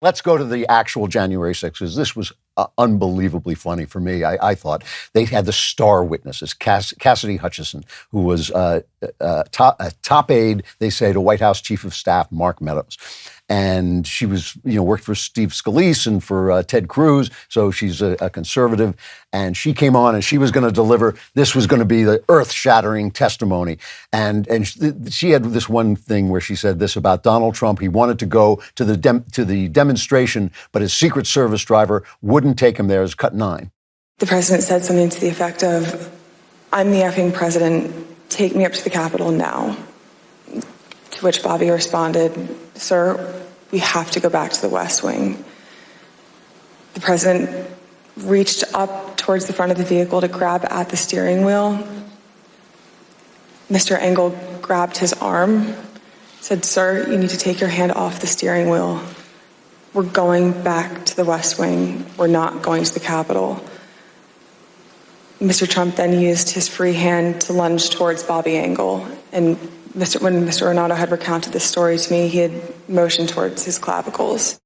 Let's go to the actual January 6th, because this was unbelievably funny for me. I thought they had the star witnesses, Cassidy Hutchinson, who was a top aide, they say, to White House Chief of Staff Mark Meadows. And she was, worked for Steve Scalise and for Ted Cruz, so she's a conservative. And she came on and she was going to deliver, this was going to be the earth-shattering testimony. And she had this one thing where she said this about Donald Trump. He wanted to go to the demonstration, but his Secret Service driver wouldn't take him there. It was cut 9. The president said something to the effect of, "I'm the effing president, take me up to the Capitol now." To which Bobby responded, "Sir, we have to go back to the West Wing." The president reached up towards the front of the vehicle to grab at the steering wheel. Mr. Engel grabbed his arm, said, "Sir, you need to take your hand off the steering wheel. We're going back to the West Wing. We're not going to the Capitol." Mr. Trump then used his free hand to lunge towards Bobby Engel. And when Mr. Renato had recounted this story to me, he had motioned towards his clavicles.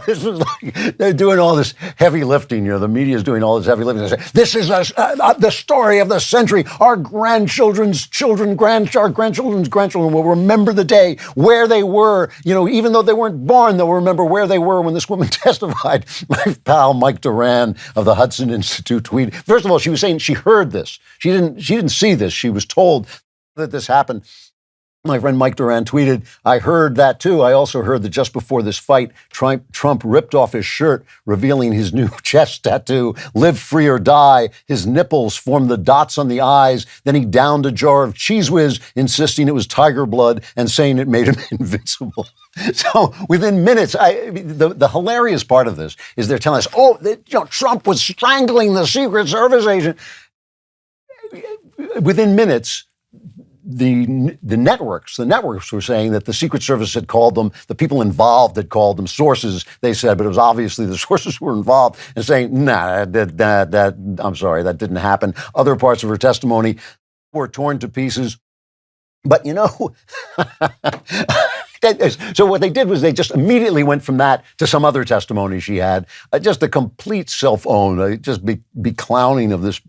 This was like they're doing all this heavy lifting. The media is doing all this heavy lifting. They say, this is the story of the century. Our grandchildren's children, our grandchildren's grandchildren will remember the day where they were. Even though they weren't born, they'll remember where they were when this woman testified. My pal Mike Duran of the Hudson Institute tweeted. First of all, she was saying she heard this. She didn't see this. She was told that this happened. My friend Mike Duran tweeted, "I heard that too. I also heard that just before this fight, Trump ripped off his shirt, revealing his new chest tattoo, 'Live free or die.' His nipples formed the dots on the eyes. Then he downed a jar of Cheese Whiz, insisting it was tiger blood and saying it made him invincible." So within minutes, the hilarious part of this is they're telling us, Trump was strangling the Secret Service agent. Within minutes, the networks were saying that the Secret Service had called them, the people involved had called them, sources, they said, but it was obviously the sources who were involved, and saying, nah, I'm sorry, that didn't happen. Other parts of her testimony were torn to pieces. But so what they did was they just immediately went from that to some other testimony she had, just a complete self-own, just be clowning of this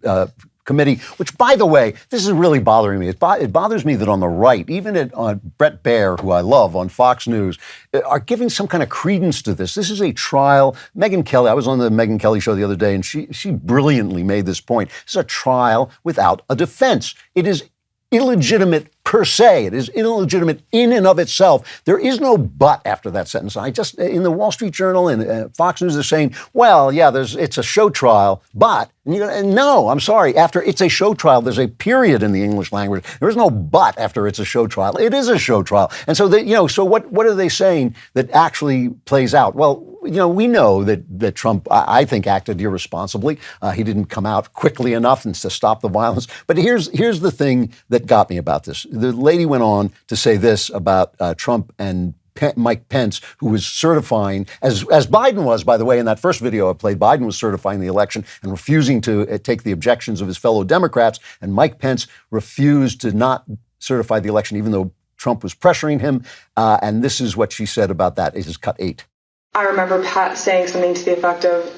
committee, which, by the way, this is really bothering me. It bothers me that on the right, even on Bret Baier, who I love, on Fox News, are giving some kind of credence to this. This is a trial. Megyn Kelly, I was on the Megyn Kelly show the other day, and she brilliantly made this point. This is a trial without a defense. It is illegitimate per se. It is illegitimate in and of itself. There is no but after that sentence. In the Wall Street Journal and Fox News, they're saying, well, yeah, it's a show trial, but, no, I'm sorry. After it's a show trial, there's a period in the English language. There is no but after it's a show trial. It is a show trial. And so, so what are they saying that actually plays out? Well, we know that Trump, I think, acted irresponsibly. He didn't come out quickly enough and to stop the violence. But here's the thing that got me about this. The lady went on to say this about Trump and Mike Pence, who was certifying, as Biden was, by the way, in that first video I played, Biden was certifying the election and refusing to take the objections of his fellow Democrats, and Mike Pence refused to not certify the election, even though Trump was pressuring him. And this is what she said about that. It is cut 8. I remember Pat saying something to the effect of,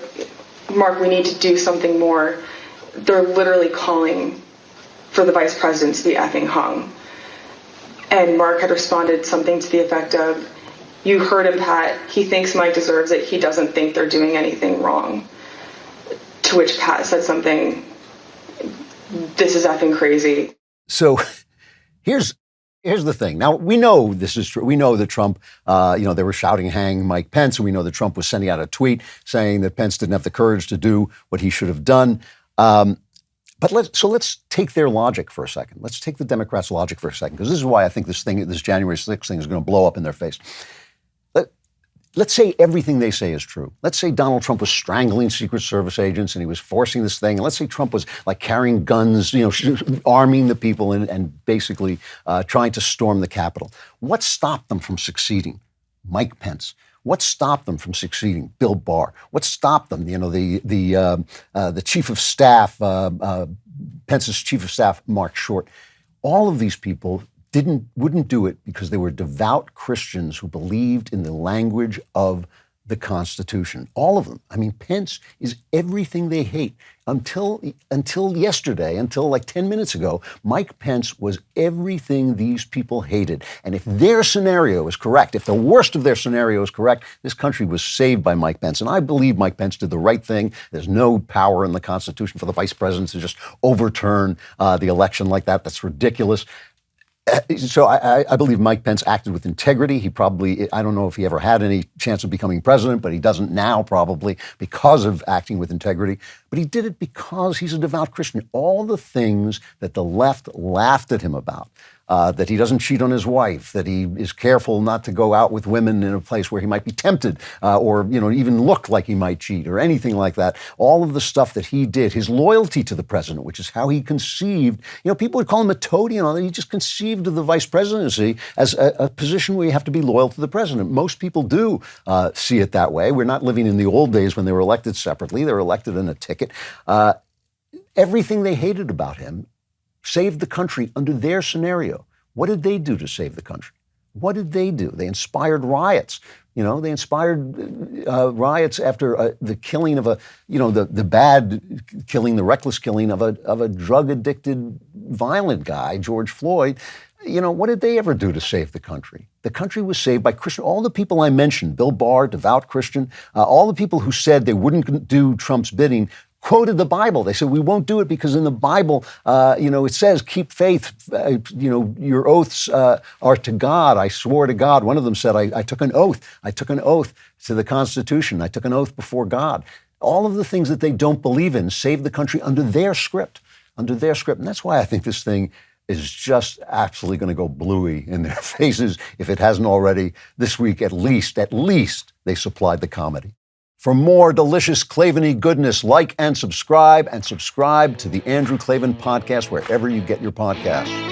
"Mark, we need to do something more. They're literally calling for the vice president to be effing hung." And Mark had responded something to the effect of, "You heard him, Pat. He thinks Mike deserves it. He doesn't think they're doing anything wrong." To which Pat said something, "This is effing crazy." So here's the thing. Now, we know this is true. We know that Trump, they were shouting, "Hang Mike Pence." And we know that Trump was sending out a tweet saying that Pence didn't have the courage to do what he should have done. But let's take their logic for a second. Let's take the Democrats' logic for a second, because this is why I think this January 6th thing is going to blow up in their face. Let's say everything they say is true. Let's say Donald Trump was strangling Secret Service agents and he was forcing this thing. And let's say Trump was like carrying guns, arming the people and basically trying to storm the Capitol. What stopped them from succeeding? Mike Pence. What stopped them from succeeding? Bill Barr. What stopped them? The chief of staff, Pence's chief of staff, Mark Short. All of these people wouldn't do it because they were devout Christians who believed in the language of the Constitution. All of them. I mean, Pence is everything they hate. Until yesterday, until like 10 minutes ago, Mike Pence was everything these people hated. And if their scenario is correct, if the worst of their scenario is correct, this country was saved by Mike Pence. And I believe Mike Pence did the right thing. There's no power in the Constitution for the vice president to just overturn the election like that. That's ridiculous. So I believe Mike Pence acted with integrity. He probably, I don't know if he ever had any chance of becoming president, but he doesn't now probably because of acting with integrity. But he did it because he's a devout Christian. All the things that the left laughed at him about, that he doesn't cheat on his wife, that he is careful not to go out with women in a place where he might be tempted or, even look like he might cheat or anything like that. All of the stuff that he did, his loyalty to the president, which is how he conceived, people would call him a toady and all that. He just conceived of the vice presidency as a position where you have to be loyal to the president. Most people do see it that way. We're not living in the old days when they were elected separately. They were elected in a ticket. Everything they hated about him saved the country under their scenario. What did they do to save the country? What did they do? They inspired riots. They inspired riots after the killing of the bad killing, the reckless killing of a drug-addicted, violent guy, George Floyd. What did they ever do to save the country? The country was saved by Christian. All the people I mentioned, Bill Barr, devout Christian, all the people who said they wouldn't do Trump's bidding, quoted the Bible. They said, we won't do it because in the Bible, it says, keep faith. Your oaths are to God. I swore to God. One of them said, I took an oath. I took an oath to the Constitution. I took an oath before God. All of the things that they don't believe in saved the country under their script. And that's why I think this thing is just absolutely going to go bluey in their faces if it hasn't already this week. At least they supplied the comedy. For more delicious Klavan-y goodness, like and subscribe to the Andrew Klavan Podcast wherever you get your podcasts.